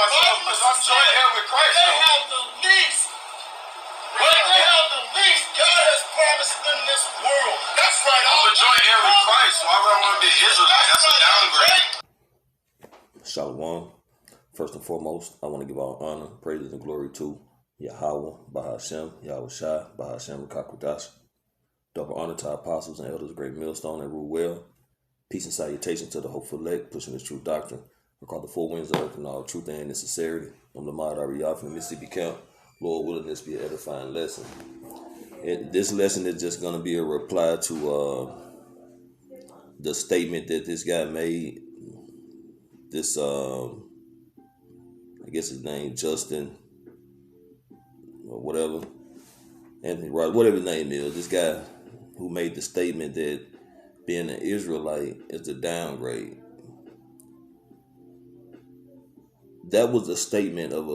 myself because I'm joint heir with Christ. They have the least. They have the least God has promised them this world. That's right. I'm a joint heir with Christ, so why would I want to be an Israelite? That's a downgrade. Shalom. First and foremost, I want to give all honor, praises, and glory to Yahweh, Bahashem, Yahweh Shai, Bahashem, Rakakwadash. Double honor to our apostles and elders, great millstone and rule well. Peace and salutation to the hopeful elect, pushing this true doctrine. We call the four winds of earth and all truth and sincerity. I'm Lamar Ariyah from the Mississippi Camp. Lord willing, this be an edifying lesson. And this lesson is just going to be a reply to the statement that this guy made. This, I guess his name, Justin, or whatever, Anthony Rod, whatever his name is, this guy who made the statement that being an Israelite is a downgrade. That was a statement of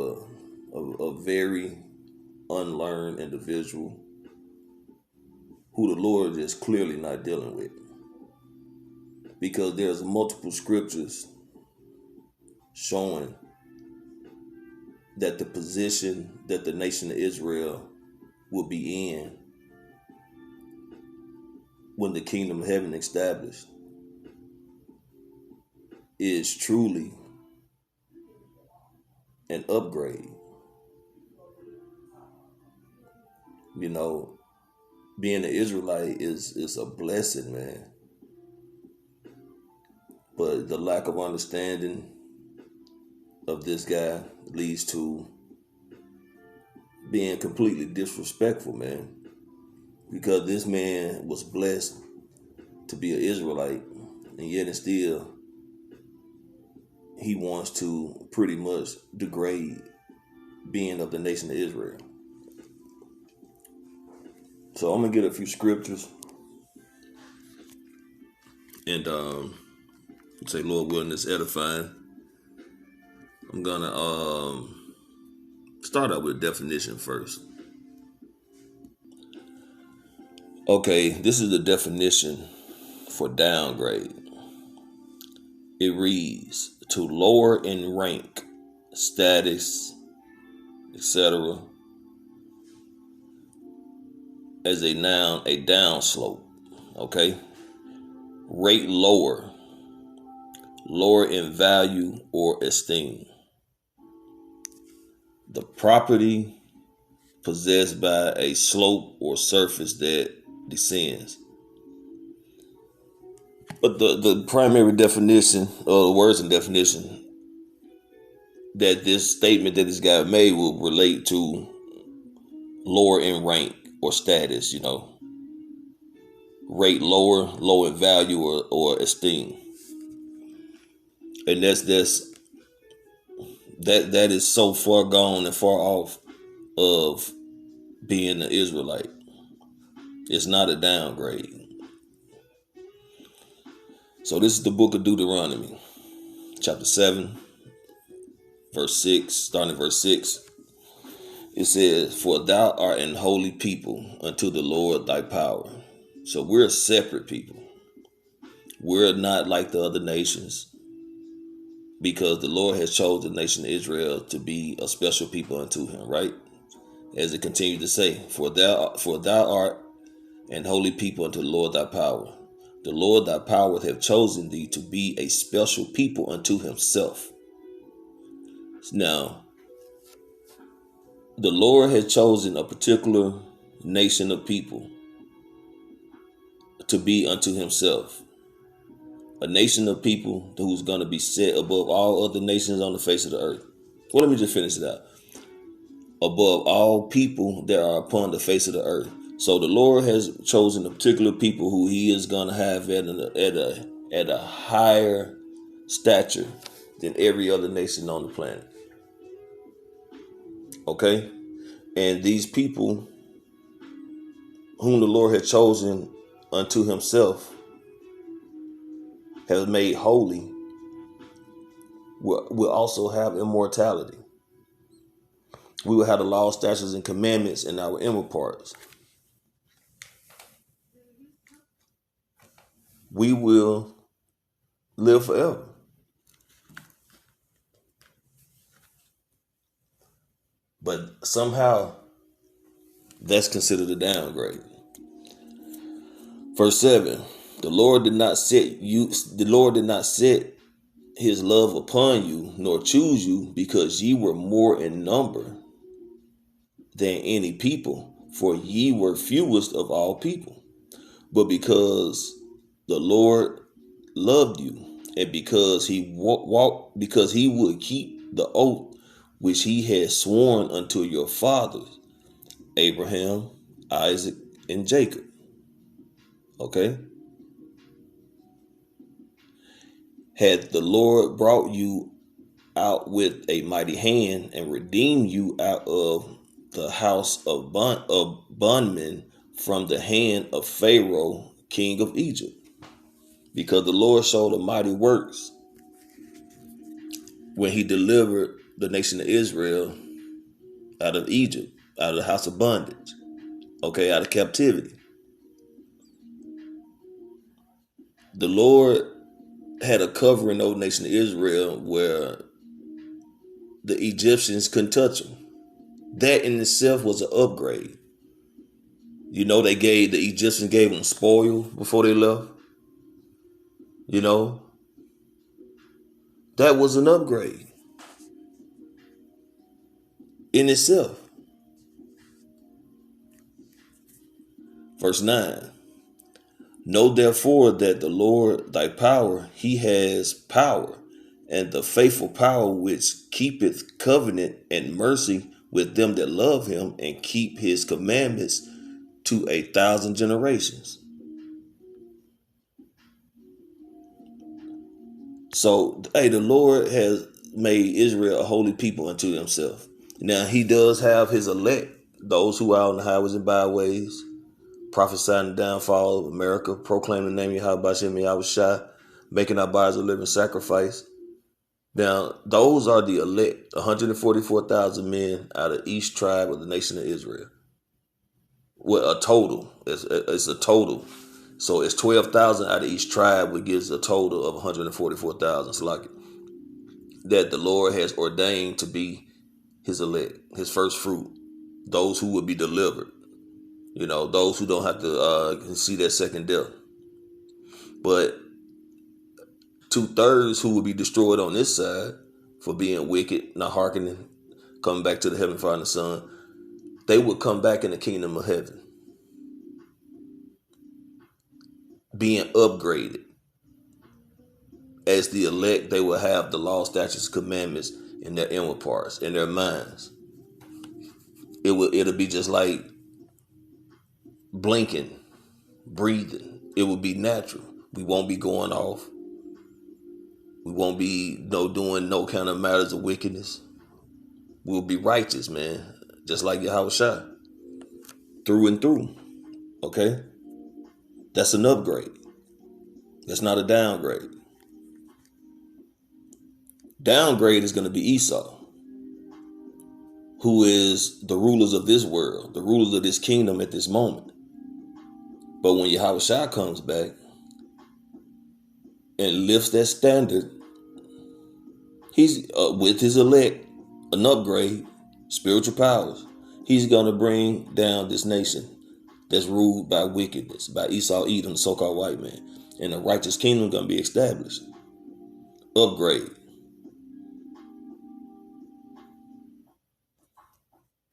a very unlearned individual who the Lord is clearly not dealing with. Because there's multiple scriptures showing that the position that the nation of Israel will be in when the kingdom of heaven established is truly an upgrade. You know, being an Israelite is a blessing, man. But the lack of understanding of this guy leads to being completely disrespectful, man. Because this man was blessed to be an Israelite, and yet and still he wants to pretty much degrade being of the nation of Israel. So I'm gonna get a few scriptures and say, Lord willing, it's edifying. I'm gonna start out with a definition first. Okay, this is the definition for downgrade. It reads, to lower in rank, status, etc. As a noun, a downslope. Okay? Rate lower, lower in value or esteem. The property possessed by a slope or surface that descends. But the primary definition, or the words and definition that this statement that this guy made will relate to lower in rank or status, you know. Rate lower, low in value or esteem. And that is so far gone and far off of being an Israelite. It's not a downgrade. So this is the book of Deuteronomy, chapter 7, verse 6, starting at verse 6. It says, for thou art an holy people unto the Lord thy power. So we're a separate people. We're not like the other nations, because the Lord has chosen the nation of Israel to be a special people unto him, right? As it continues to say, for thou art an holy people unto the Lord thy power. The Lord thy power hath chosen thee to be a special people unto himself. Now, the Lord has chosen a particular nation of people to be unto himself. A nation of people who's going to be set above all other nations on the face of the earth. Well, let me just finish it out. Above all people that are upon the face of the earth. So the Lord has chosen a particular people who he is going to have at a higher stature than every other nation on the planet. Okay? And these people whom the Lord has chosen unto himself has made holy will also have immortality. We will have the law, statutes, and commandments in our inward parts. We will live forever. But somehow that's considered a downgrade. Verse 7. The Lord did not set his love upon you, nor choose you, because ye were more in number than any people, for ye were fewest of all people. But because the Lord loved you, and because he would keep the oath which he had sworn unto your fathers, Abraham, Isaac, and Jacob. Okay? Had the Lord brought you out with a mighty hand and redeemed you out of the house of bondmen from the hand of Pharaoh, king of Egypt. Because the Lord showed the mighty works when he delivered the nation of Israel out of Egypt, out of the house of bondage, okay, out of captivity. The Lord had a covering over the nation of Israel where the Egyptians couldn't touch them. That in itself was an upgrade. You know, the Egyptians gave them spoil before they left. You know, that was an upgrade in itself. Verse 9. Know therefore that the Lord thy power, he has power, and the faithful power which keepeth covenant and mercy with them that love him and keep his commandments to 1,000 generations. So, hey, the Lord has made Israel a holy people unto himself. Now, he does have his elect, those who are on the highways and byways, prophesying the downfall of America, proclaiming the name of Yahweh Hashem Yahushua, making our bodies a living sacrifice. Now, those are the elect, 144,000 men out of each tribe of the nation of Israel. Well, a total. It's a total. So it's 12,000 out of each tribe, which gives a total of 144,000. It's like that the Lord has ordained to be his elect, his first fruit, those who will be delivered. You know, those who don't have to see their second death. But 2/3 who will be destroyed on this side for being wicked, not hearkening, coming back to the Heavenly Father and the Son, they would come back in the kingdom of heaven, being upgraded. As the elect, they will have the law, statutes, commandments in their inward parts, in their minds. It'll be just like blinking, breathing. It will be natural. We won't be going off. We won't be doing no kind of matters of wickedness. We'll be righteous, man. Just like Yahushua. Through and through. Okay? That's an upgrade. That's not a downgrade. Downgrade is going to be Esau, who is the rulers of this world, the rulers of this kingdom at this moment. But when Yahushua comes back and lifts that standard, he's with his elect, an upgrade, spiritual powers. He's going to bring down this nation that's ruled by wickedness, by Esau, Edom, the so-called white man. And a righteous kingdom going to be established. Upgrade.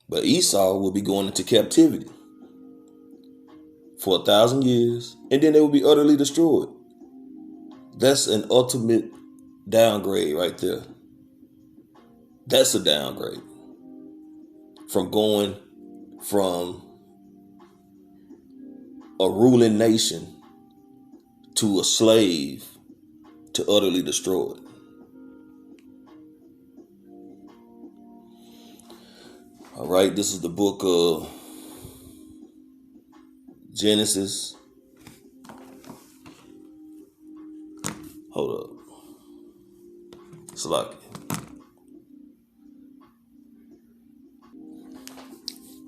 But Esau will be going into captivity for 1,000 years, and then they will be utterly destroyed. That's an ultimate downgrade right there. That's a downgrade. From going from a ruling nation to a slave to utterly destroyed. All right, this is the book of Genesis. Hold up. Salaki.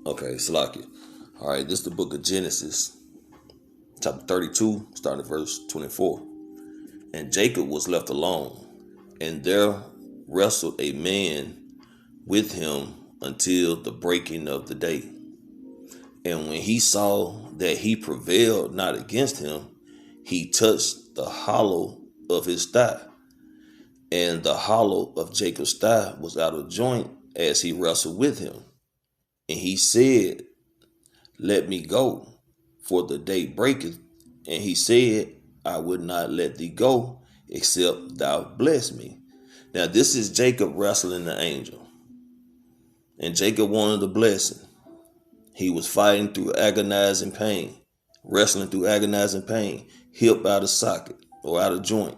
Okay, Salaki. All right, this is the book of Genesis, chapter 32, starting at verse 24. And Jacob was left alone, and there wrestled a man with him until the breaking of the day. And when he saw that he prevailed not against him, he touched the hollow of his thigh. And the hollow of Jacob's thigh was out of joint as he wrestled with him. And he said, let me go, for the day breaketh. And he said, I would not let thee go, except thou bless me. Now this is Jacob wrestling the angel. And Jacob wanted a blessing. He was fighting through agonizing pain, wrestling through agonizing pain, hip out of socket or out of joint.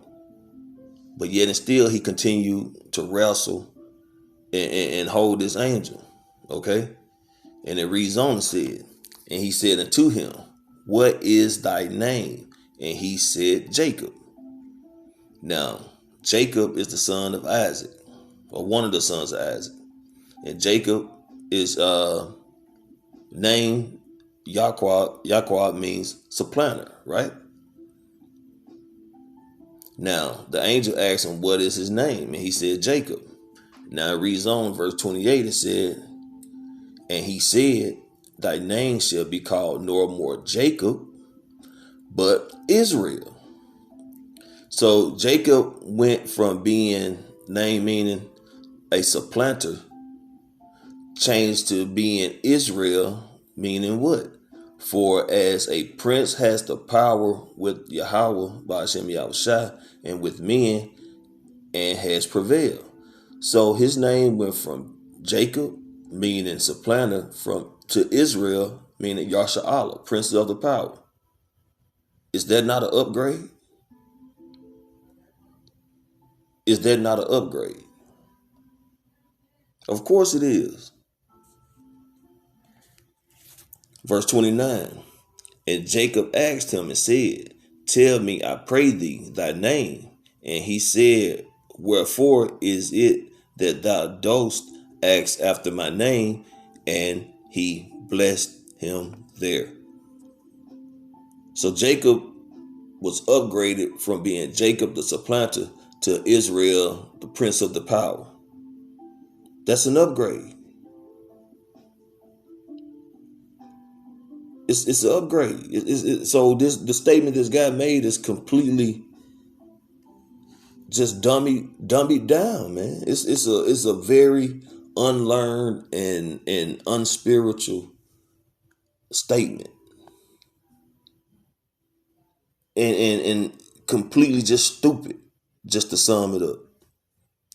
But yet and still he continued to wrestle and hold this angel. Okay? And it reads on and said, and he said unto him, what is thy name? And he said, Jacob. Now, Jacob is the son of Isaac, or one of the sons of Isaac. And Jacob is named Yahweh. Yahweh means supplanter, right? Now, the angel asked him, what is his name? And he said, Jacob. Now it reads on, verse 28, it said, and he said, thy name shall be called no more Jacob, but Israel. So Jacob went from being named meaning a supplanter, changed to being Israel, meaning what? For as a prince has the power with Yahweh, by Hashem Yahushua, and with men, and has prevailed. So his name went from Jacob, meaning supplanter, to Israel, meaning Yasha'Allah, prince of the power. Is that not an upgrade? Is that not an upgrade? Of course it is. Verse 29, and Jacob asked him and said, tell me, I pray thee, thy name. And he said, wherefore is it that thou dost ask after my name? And he blessed him there. So Jacob was upgraded from being Jacob the supplanter to Israel, the prince of the power. That's an upgrade. It's an upgrade. So the statement this guy made is completely just dummied down, man. It's a very unlearned and unspiritual statement, and completely just stupid. Just to sum it up,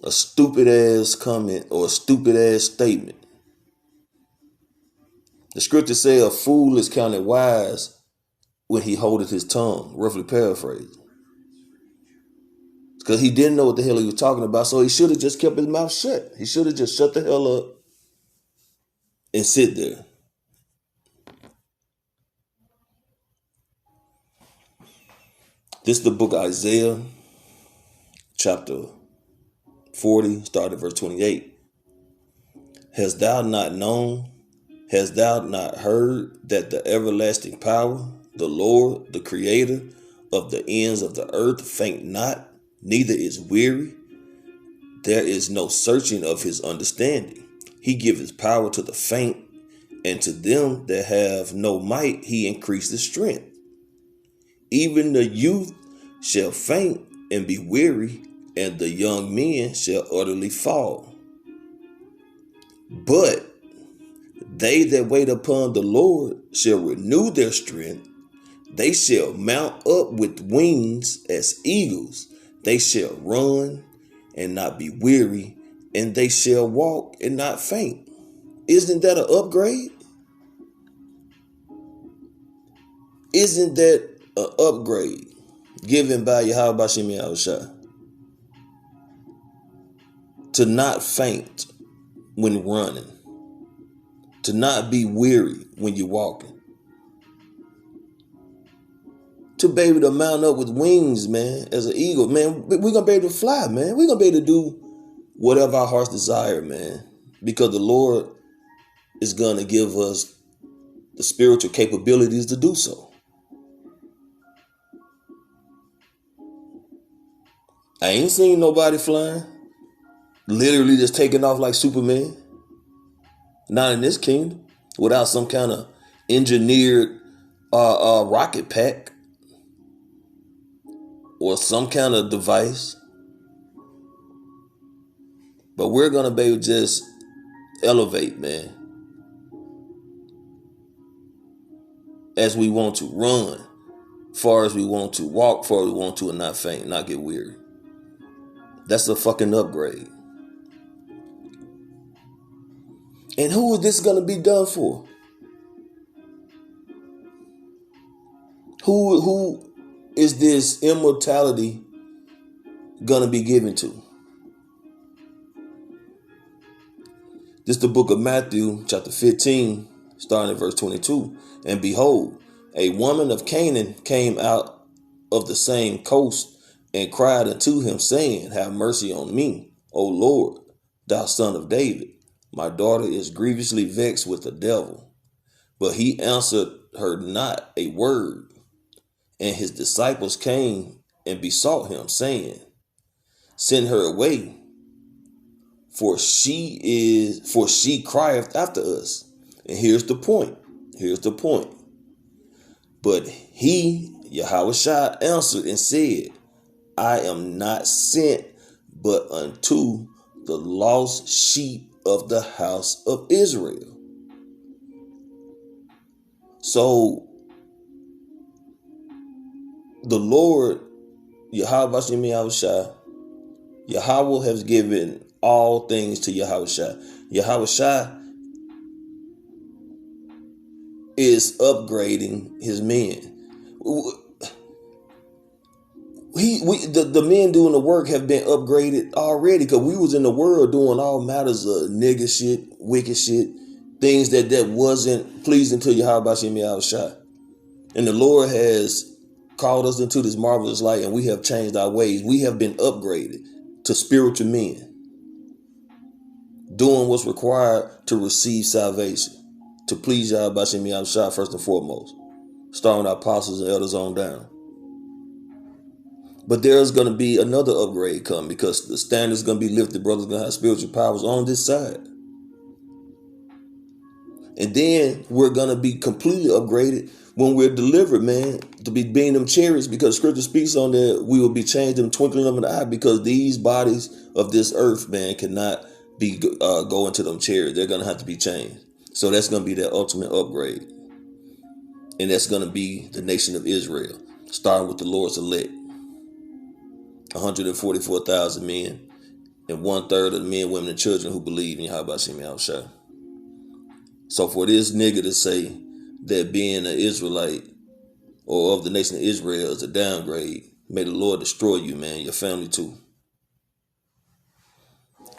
a stupid ass comment or a stupid ass statement. The scripture says a fool is counted wise when he holdeth his tongue, roughly paraphrased. Because he didn't know what the hell he was talking about, so he should have just kept his mouth shut. He should have just shut the hell up and sit there. This is the book of Isaiah, chapter 40, start at verse 28. Hast thou not known? Hast thou not heard that the everlasting power, the Lord, the creator of the ends of the earth, faint not, neither is weary? There is no searching of his understanding. He giveth power to the faint, and to them that have no might he increaseth strength. Even the youth shall faint and be weary, and the young men shall utterly fall. But they that wait upon the Lord shall renew their strength. They shall mount up with wings as eagles. They shall run and not be weary, and they shall walk and not faint. Isn't that an upgrade? Isn't that an upgrade given by Yahweh Bashem Yahushua? To not faint when running. To not be weary when you're walking. To be able to mount up with wings, man, as an eagle. Man, we're going to be able to fly, man. We're going to be able to do whatever our hearts desire, man. Because the Lord is going to give us the spiritual capabilities to do so. I ain't seen nobody flying, literally just taking off like Superman. Not in this kingdom. Without some kind of engineered rocket pack or some kind of device. But we're going to be able to just elevate, man, as we want to, run far as we want to, walk far as we want to, and not faint, not get weary. That's a fucking upgrade. And who is this going to be done for? Who is this immortality going to be given to? This is the book of Matthew, chapter 15, starting at verse 22. And behold, a woman of Canaan came out of the same coast and cried unto him, saying, have mercy on me, O Lord, thou son of David. My daughter is grievously vexed with the devil. But he answered her not a word. And his disciples came and besought him, saying, send her away, for she crieth after us. And here's the point. But he, Yahushua, answered and said, I am not sent but unto the lost sheep of the house of Israel. So the Lord, Yahushua, Yahweh has given all things to Yahushua. Yahushua is upgrading his men. The men doing the work have been upgraded already, because we was in the world doing all matters of nigger shit, wicked shit, things that wasn't pleasing to Yahushua. And the Lord has called us into this marvelous light, and we have changed our ways. We have been upgraded to spiritual men, doing what's required to receive salvation, to please Yahushua first and foremost, starting with our apostles and elders on down. But there's going to be another upgrade coming, because the standard's going to be lifted. Brothers going to have spiritual powers on this side. And then we're going to be completely upgraded when we're delivered, man, to be being them chariots, because scripture speaks on that we will be changed in the twinkling of an eye, because these bodies of this earth, man, cannot be go into them chariots. They're going to have to be changed. So that's going to be that ultimate upgrade. And that's going to be the nation of Israel, starting with the Lord's elect. 144,000 men, and 1/3 of the men, women, and children who believe in Yahushua. So for this nigga to say that being an Israelite or of the nation of Israel is a downgrade, may the Lord destroy you, man, your family too.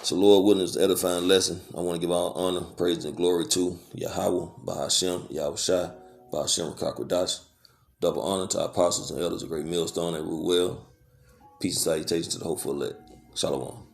So Lord, witness edifying lesson. I want to give all honor, praise, and glory to Yahweh, Bahashem, Yahushua, Bahashem Kakwadash. Double honor to our apostles and elders of Great Millstone and rule well. Peace and salutations to the hopeful elect. Shalom.